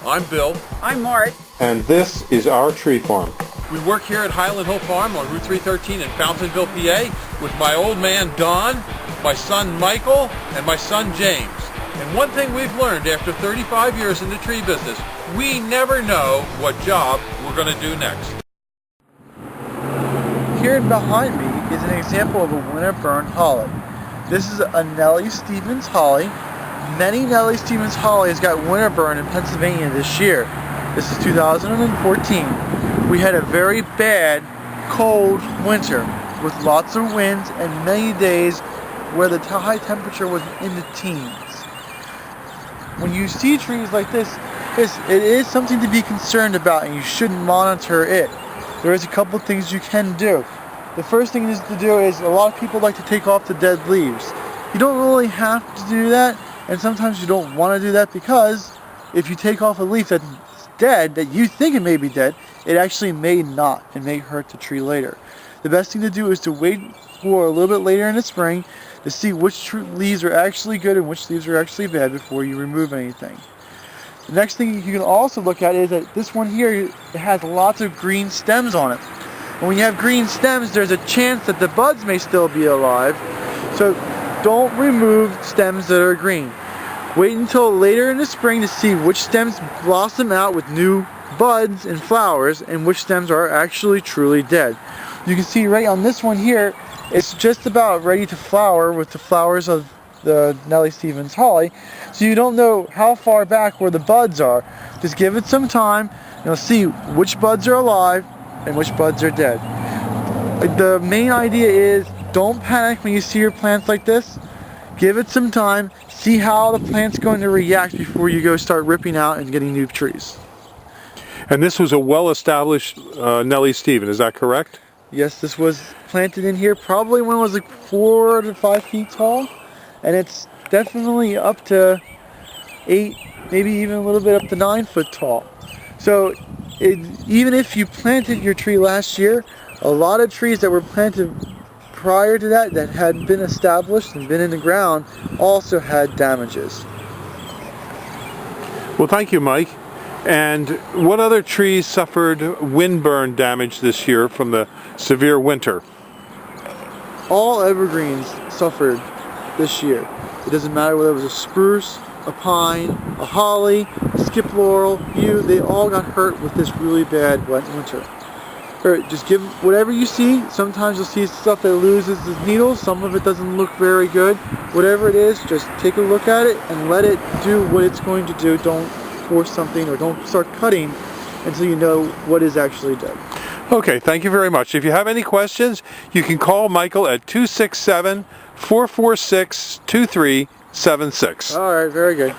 I'm Bill. I'm Mart. And this is our tree farm. We work here at Highland Hill Farm on Route 313 in Fountainville, PA with my old man Don, my son Michael, and my son James. And one thing we've learned after 35 years in the tree business, we never know what job we're going to do next. Here behind me is an example of a winter burned holly. This is a Nellie Stevens holly. Many Nellie Stevens hollies got winter burned in Pennsylvania this year. This is 2014. We had a very bad, cold winter with lots of winds and many days where the high temperature was in the teens. When you see trees like this, it is something to be concerned about, and you should monitor it. There is a couple things you can do. The first thing to do is a lot of people like to take off the dead leaves. You don't really have to do that, and sometimes you don't want to do that because if you take off a leaf that's dead, that you think it may be dead, it actually may not and may hurt the tree later. The best thing to do is to wait for a little bit later in the spring to see which leaves are actually good and which leaves are actually bad before you remove anything. The next thing you can also look at is that this one here, it has lots of green stems on it. And when you have green stems, there's a chance that the buds may still be alive. So don't remove stems that are green. Wait until later in the spring to see which stems blossom out with new buds and flowers and which stems are actually truly dead. You can see right on this one here, it's just about ready to flower with the flowers of the Nellie Stevens holly. So you don't know how far back where the buds are. Just give it some time and you'll see which buds are alive and which buds are dead. The main idea is don't panic when you see your plants like this. Give it some time, see how the plant's going to react before you go start ripping out and getting new trees. And this was a well-established Nellie Stevens, is that correct? Yes, this was planted in here probably when it was like 4 to 5 feet tall, and it's definitely up to 8, maybe even a little bit up to 9 foot tall. So even if you planted your tree last year, a lot of trees that were planted prior to that had been established and been in the ground also had damages. Well, thank you, Mike. And what other trees suffered windburn damage this year from the severe winter? All evergreens suffered this year. It doesn't matter whether it was a spruce, a pine, a holly, a skip laurel, yew, they all got hurt with this really bad wet winter. Just give whatever you see. Sometimes you'll see stuff that loses its needles. Some of it doesn't look very good. Whatever it is, just take a look at it and let it do what it's going to do. Don't force something or don't start cutting until you know what is actually dead. Okay, thank you very much. If you have any questions, you can call Michael at 267-446-2376. All right, very good.